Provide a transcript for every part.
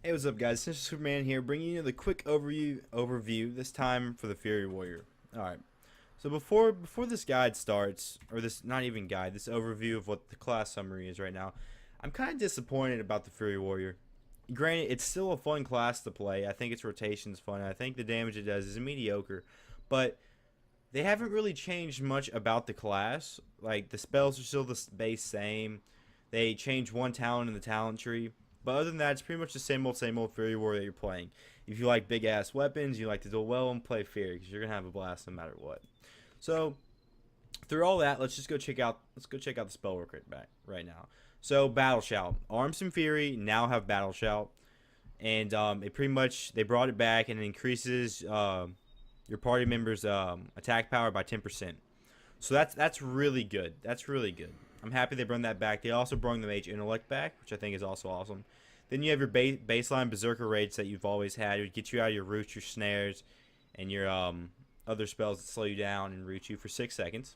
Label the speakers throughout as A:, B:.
A: Hey, what's up, guys? This is Superman here, bringing you the quick overview. This time for the Fury Warrior. All right. So before this guide starts, or this not even guide, this overview of what the class summary is right now, I'm kind of disappointed about the Fury Warrior. Granted, it's still a fun class to play. I think its rotation's fun. I think the damage it does is mediocre, but they haven't really changed much about the class. Like, the spells are still the base same. They changed one talent in the talent tree. But other than that, it's pretty much the same old Fury Warrior that you're playing. If you like big-ass weapons, you like to duel well, and play Fury, because you're going to have a blast no matter what. So, through all that, let's go check out the spell work right now. So, Battle Shout. Arms and Fury now have Battle Shout. And it pretty much, they brought it back, and it increases your party members' attack power by 10%. So that's really good. That's really good. I'm happy they brought that back. They also brought the Mage Intellect back, which I think is also awesome. Then you have your baseline Berserker Rage that you've always had. It would get you out of your roots, your snares, and your other spells that slow you down and root you for 6 seconds.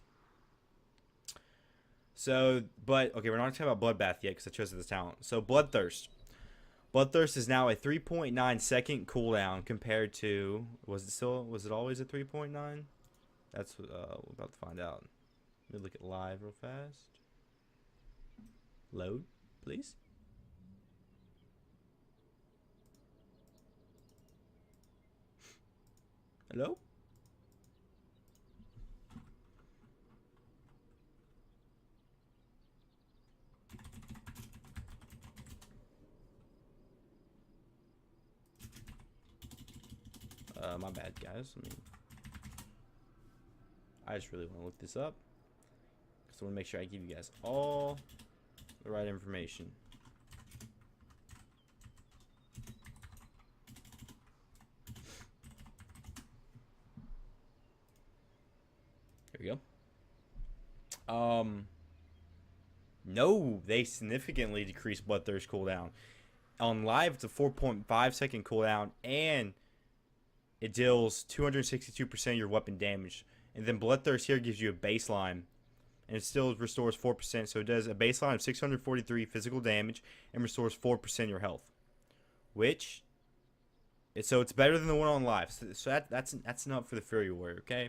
A: So, but, okay, we're not talking about Bloodbath yet because I chose this talent. So, Bloodthirst. Bloodthirst is now a 3.9 second cooldown compared to, was it always a 3.9? That's what we're about to find out. Let me look at live real fast. Load, please. Hello? My bad, guys. I just really want to look this up, because I want to make sure I give you guys all the right information. Here we go. No, they significantly decreased Bloodthirst cooldown. On live, it's a 4.5 second cooldown, and it deals 262% of your weapon damage. And then Bloodthirst here gives you a baseline, and it still restores 4%. So it does a baseline of 643 physical damage and restores 4% of your health. So it's better than the one on live. So that's enough for the Fury Warrior, okay?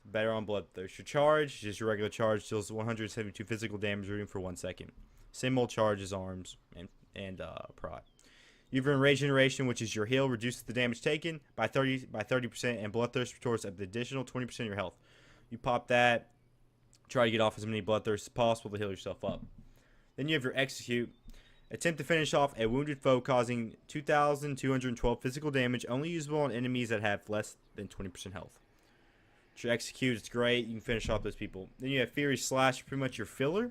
A: Better on Bloodthirst. Your charge, just your regular charge, deals 172 physical damage rooting for 1 second. Same old charge as arms and prod. You have Rage Generation, which is your heal, reduces the damage taken by 30%, and Bloodthirst restores an additional 20% of your health. You pop that, try to get off as many Bloodthirsts as possible to heal yourself up. Then you have your Execute. Attempt to finish off a wounded foe, causing 2,212 physical damage, only usable on enemies that have less than 20% health. Your Execute, it's great. You can finish off those people. Then you have Fury Slash, pretty much your filler.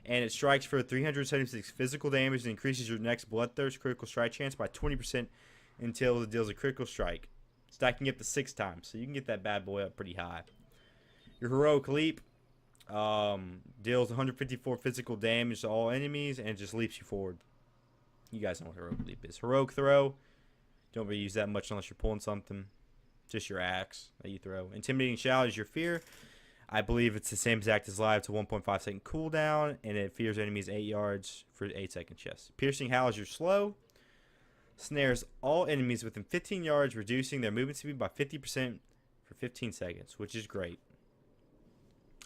A: And it strikes for 376 physical damage and increases your next Bloodthirst critical strike chance by 20% until it deals a critical strike, stacking up to 6 times. So you can get that bad boy up pretty high. Your Heroic Leap deals 154 physical damage to all enemies and just leaps you forward. You guys know what Heroic Leap is. Heroic Throw, don't really use that much unless you're pulling something. Just your axe that you throw. Intimidating Shout is your fear. I believe it's the same exact as live. It's a 1.5 second cooldown, and it fears enemies 8 yards for 8 second chest. Piercing Howl is your slow. Snares all enemies within 15 yards, reducing their movement speed by 50% for 15 seconds, which is great.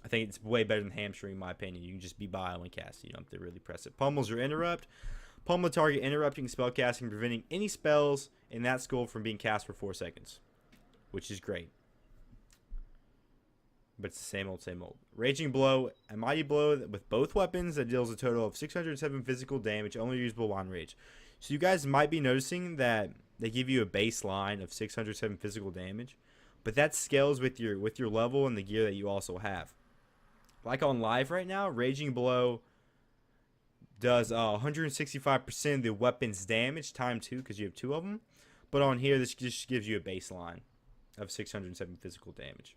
A: I think it's way better than Hamstring, in my opinion. You can just be bio and cast it. You don't have to really press it. Pummel's your Interrupt. Pummel the target, interrupting spellcasting, preventing any spells in that school from being cast for 4 seconds, which is great. But it's the same old, same old. Raging Blow, a mighty blow with both weapons that deals a total of 607 physical damage, only usable on rage. So you guys might be noticing that they give you a baseline of 607 physical damage, but that scales with your level and the gear that you also have. Like on live right now, Raging Blow does 165% of the weapon's damage times 2 because you have 2 of them. But on here, this just gives you a baseline of 607 physical damage.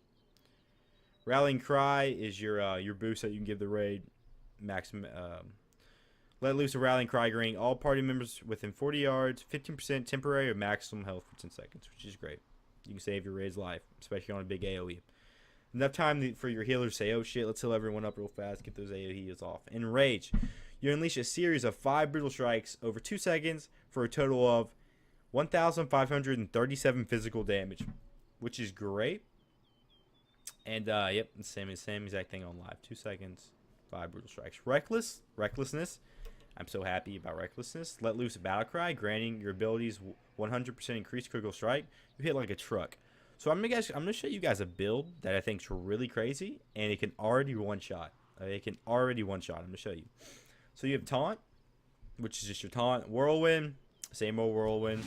A: Rallying Cry is your boost that you can give the raid. Maximum. Let loose a Rallying Cry, granting all party members within 40 yards 15% temporary or maximum health for 10 seconds, which is great. You can save your raid's life, especially on a big AoE. Enough time for your healers to say, oh shit, let's heal everyone up real fast, get those AoEs off. In Rage, you unleash a series of 5 brutal strikes over 2 seconds for a total of 1,537 physical damage, which is great. And yep, same exact thing on live. 2 seconds, 5 brutal strikes. Recklessness. I'm so happy about recklessness. Let loose a battle cry, granting your abilities 100% increased critical strike. You hit like a truck. So I'm gonna show you guys a build that I think is really crazy, and it can already one shot. I'm gonna show you. So you have taunt, which is just your taunt. Whirlwind, same old whirlwind.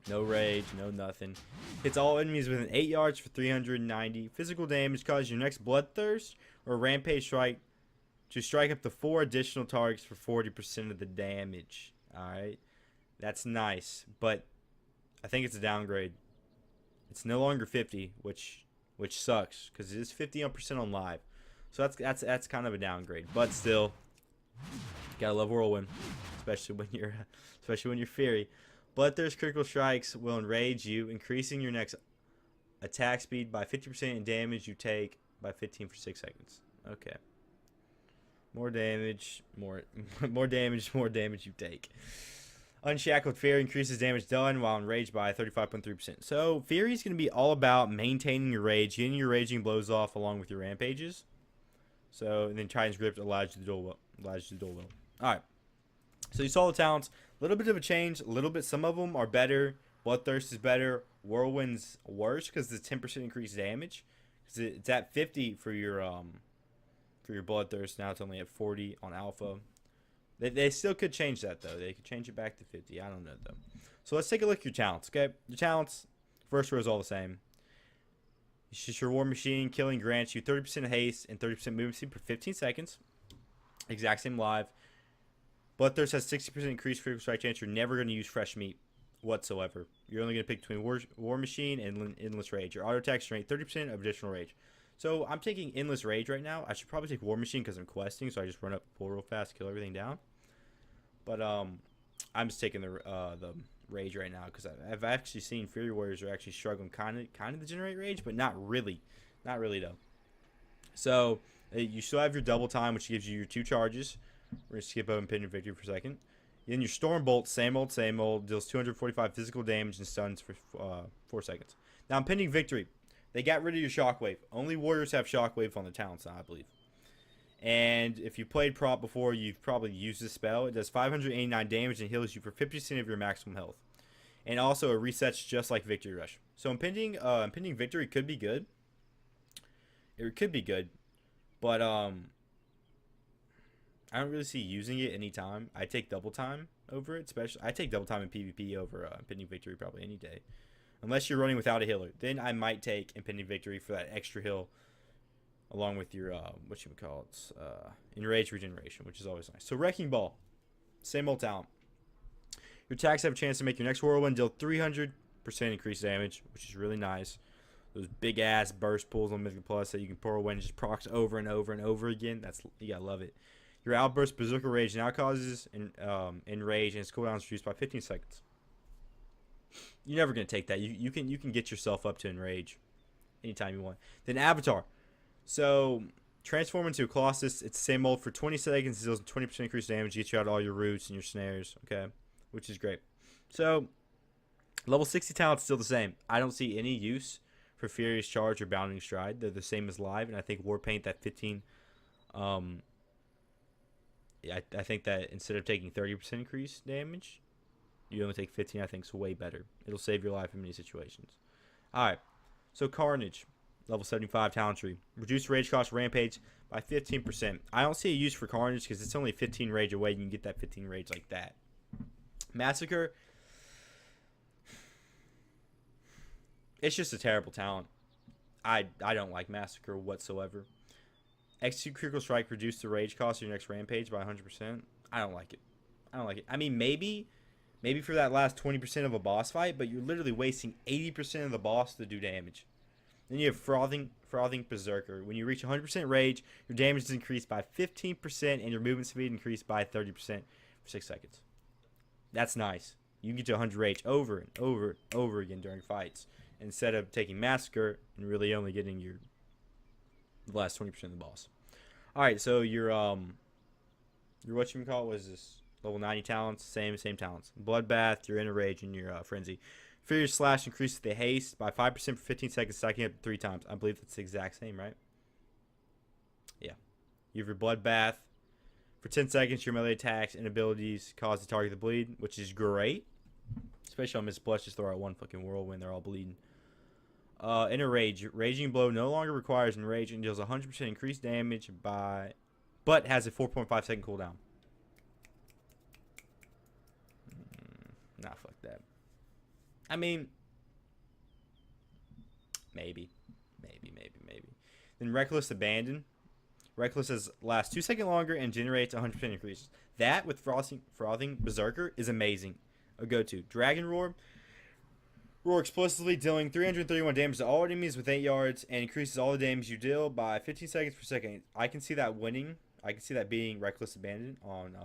A: No rage, no nothing. Hits all enemies within 8 yards for 390 physical damage. Causes your next bloodthirst or rampage strike to strike up to 4 additional targets for 40% of the damage. Alright. That's nice. But I think it's a downgrade. It's no longer 50, which sucks. Because it is 50% on live. So that's kind of a downgrade. But still, gotta love Whirlwind. Especially when you're furry. Bloodthirst critical strikes will enrage you, increasing your next attack speed by 50% and damage you take by 15 for 6 seconds. Okay. More damage you take. Unshackled Fury increases damage done while enraged by 35.3%. So Fury is going to be all about maintaining your rage, getting your raging blows off along with your rampages. So and then Titan's Grip allows you to duel well. All right. So you saw the talents. A little bit of a change. A little bit. Some of them are better. Bloodthirst is better. Whirlwind's worse because it's 10% increased damage. Because it's at 50 for your Bloodthirst. Now it's only at 40 on Alpha. They still could change that though. They could change it back to 50. I don't know though. So let's take a look at your talents. Okay, your talents. First row is all the same. It's just your War Machine. Killing grants you 30% haste and 30% movement speed for 15 seconds. Exact same live. Bloodthirst has 60% increased critical strike chance. You're never going to use fresh meat whatsoever. You're only going to pick between War Machine and Endless Rage. Your auto attack strength 30% of additional rage. So I'm taking Endless Rage right now. I should probably take War Machine because I'm questing, so I just run up, pull real fast, kill everything down. But I'm just taking the Rage right now because I've actually seen Fury Warriors are actually struggling kind of to generate Rage, but not really though. So you still have your double time, which gives you your 2 charges. We're going to skip over Impending Victory for a second. Then your Stormbolt, same old, deals 245 physical damage and stuns for 4 seconds. Now, Impending Victory, they got rid of your Shockwave. Only Warriors have Shockwave on the talents now, I believe. And if you played Prop before, you've probably used this spell. It does 589 damage and heals you for 50% of your maximum health. And also, it resets just like Victory Rush. So, Impending Victory could be good. It could be good. But, I don't really see using it anytime. I take double time over it, especially. I take double time in PvP over Impending Victory probably any day. Unless you're running without a healer. Then I might take Impending Victory for that extra heal along with your, Enraged Regeneration, which is always nice. So Wrecking Ball. Same old talent. Your attacks have a chance to make your next Whirlwind deal 300% increased damage, which is really nice. Those big-ass burst pulls on Mythic Plus that you can pour away and just procs over and over and over again. You gotta love it. Your Outburst Berserker Rage now causes Enrage, and its cooldown is reduced by 15 seconds. You're never going to take that. You can get yourself up to Enrage anytime you want. Then Avatar. So, transform into a Colossus. It's the same mold for 20 seconds. It deals 20% increased damage. Gets you out all your roots and your snares. Okay, which is great. So, level 60 talent's still the same. I don't see any use for Furious Charge or Bounding Stride. They're the same as live, and I think Warpaint, that 15... I think that instead of taking 30% increased damage, you only take 15. I think is way better. It'll save your life in many situations. All right. So Carnage, level 75 talent tree. Reduce rage cost rampage by 15%. I don't see a use for Carnage because it's only 15 rage away. You can get that 15 rage like that. Massacre. It's just a terrible talent. I don't like Massacre whatsoever. Execute critical strike, reduce the rage cost of your next rampage by 100%. I don't like it. I mean, maybe for that last 20% of a boss fight, but you're literally wasting 80% of the boss to do damage. Then you have Frothing Berserker. When you reach 100% rage, your damage is increased by 15% and your movement speed increased by 30% for 6 seconds. That's nice. You can get to 100 rage over and over and over again during fights instead of taking Massacre and really only getting the last 20% of the boss. All right, so your whatchamacallit was this Level 90 talents, same talents. Bloodbath, you're in a rage, and your frenzy. Furious Slash increases the haste by 5% for 15 seconds, stacking up 3 times. I believe that's the exact same, right? Yeah. You have your Bloodbath. For 10 seconds, your melee attacks and abilities cause the target to bleed, which is great. Especially on Miss Blush, just throw out one fucking whirlwind, they're all bleeding. Inner Rage. Raging Blow no longer requires enrage and deals 100% increased damage but has a 4.5 second cooldown. Nah, fuck that. I mean, maybe. Then Reckless Abandon. Reckless lasts 2 seconds longer and generates 100% increases. That with Frothing Berserker is amazing. A go-to. Dragon Roar. Roar explosively, dealing 331 damage to all enemies with 8 yards and increases all the damage you deal by 15 seconds per second. I can see that winning. I can see that being Reckless Abandon on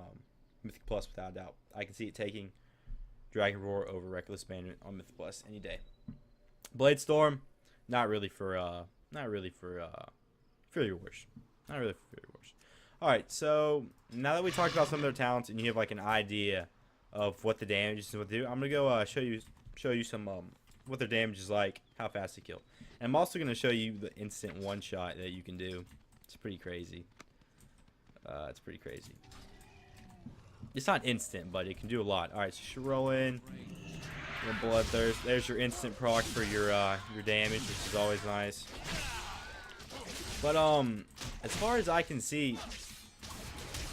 A: Mythic Plus without a doubt. I can see it taking Dragon Roar over Reckless Abandon on Mythic Plus any day. Blade Storm, not really for Fury Wars. Not really for Fury Wars. Alright, so now that we talked about some of their talents and you have like an idea of what the damage is and what they do, I'm gonna go show you some what their damage is like, how fast they kill. And I'm also gonna show you the instant one shot that you can do. It's pretty crazy. It's not instant, but it can do a lot. Alright, so you roll in your Bloodthirst. There's your instant proc for your damage, which is always nice. But as far as I can see,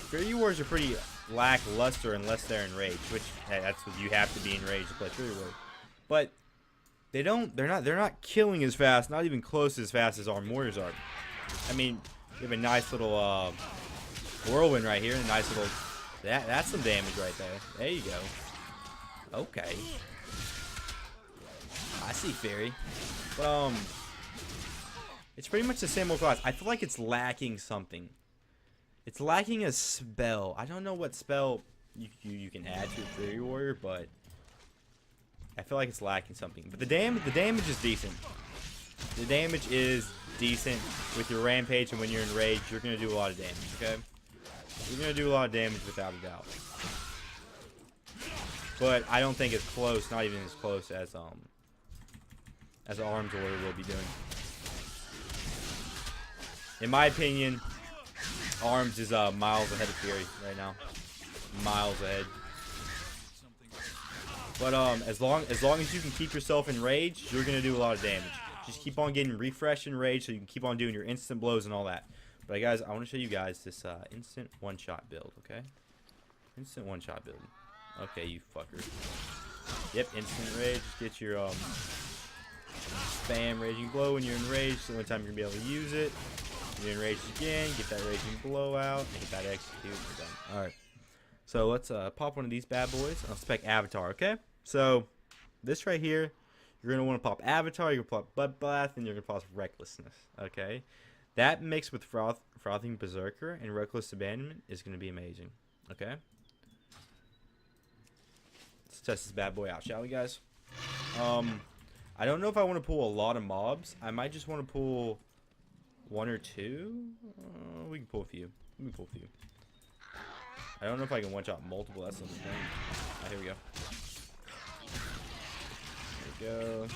A: Fury Wars are pretty lackluster unless they're in rage, which that's what you have to be in rage to play Fury Wars. But they're not killing as fast, not even close as fast as Armed Warriors are. I mean, you have a nice little whirlwind right here, and a nice little that's some damage right there. There you go. Okay. I see Fury. But it's pretty much the same old class. I feel like it's lacking something. It's lacking a spell. I don't know what spell you can add to a Fury Warrior, but I feel like it's lacking something. But the damage is decent. The damage is decent with your Rampage, and when you're in Rage, you're gonna do a lot of damage. Okay, you're gonna do a lot of damage without a doubt. But I don't think it's close. Not even as close as Arms Warrior will be doing. In my opinion, Arms is miles ahead of Fury right now. Miles ahead. But as long as you can keep yourself in Rage, you're gonna do a lot of damage. Just keep on getting refreshed in Rage so you can keep on doing your instant blows and all that. But guys, I want to show you guys this instant one-shot build, okay? Instant one-shot build. Okay, you fucker. Yep, instant Rage. Just get your spam Raging Blow when you're in Rage. It's the only time you're gonna be able to use it. You're in Rage again, get that Raging Blow out, and get that execute. We're done. Alright. So let's pop one of these bad boys. I'll spec Avatar, okay? So this right here, you're gonna want to pop Avatar, you're gonna pop Bloodbath, and you're gonna pop Recklessness. Okay? That mixed with Frothing Berserker and Reckless Abandonment is gonna be amazing. Okay? Let's test this bad boy out, shall we, guys? I don't know if I want to pull a lot of mobs. I might just want to pull one or two. We can pull a few. I don't know if I can one-shot multiple. That's the thing. Oh, here we go. There we go.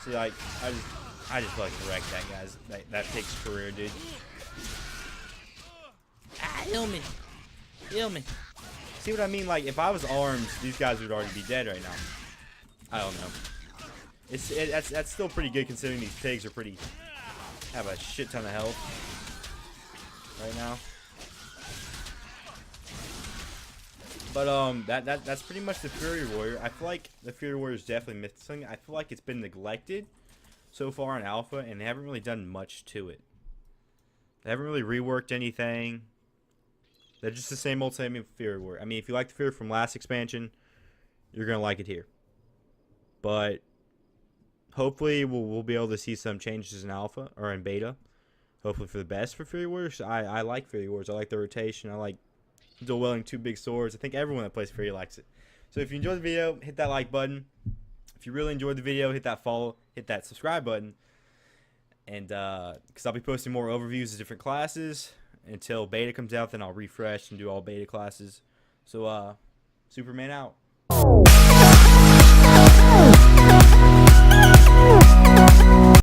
A: See, like, I just fucking wrecked that, guys. That takes career, dude. Ah, heal me. See what I mean? Like, if I was Arms, these guys would already be dead right now. I don't know. That's still pretty good considering these pigs have a shit ton of health right now. But that's pretty much the Fury Warrior. I feel like the Fury Warrior is definitely missing something. I feel like it's been neglected so far in Alpha, and they haven't really done much to it. They haven't really reworked anything. They're just the same old Fury Warrior. I mean, if you like the Fury from last expansion, you're gonna like it here. But hopefully we'll be able to see some changes in Alpha or in Beta. Hopefully for the best for Fury Warriors. I like Fury Warriors. I like the rotation. I like dual wielding 2 big swords. I think everyone that plays Fury likes it. So if you enjoyed the video, hit that like button. If you really enjoyed the video, hit that follow, hit that subscribe button. And because I'll be posting more overviews of different classes until beta comes out. Then I'll refresh and do all beta classes. So Superman out.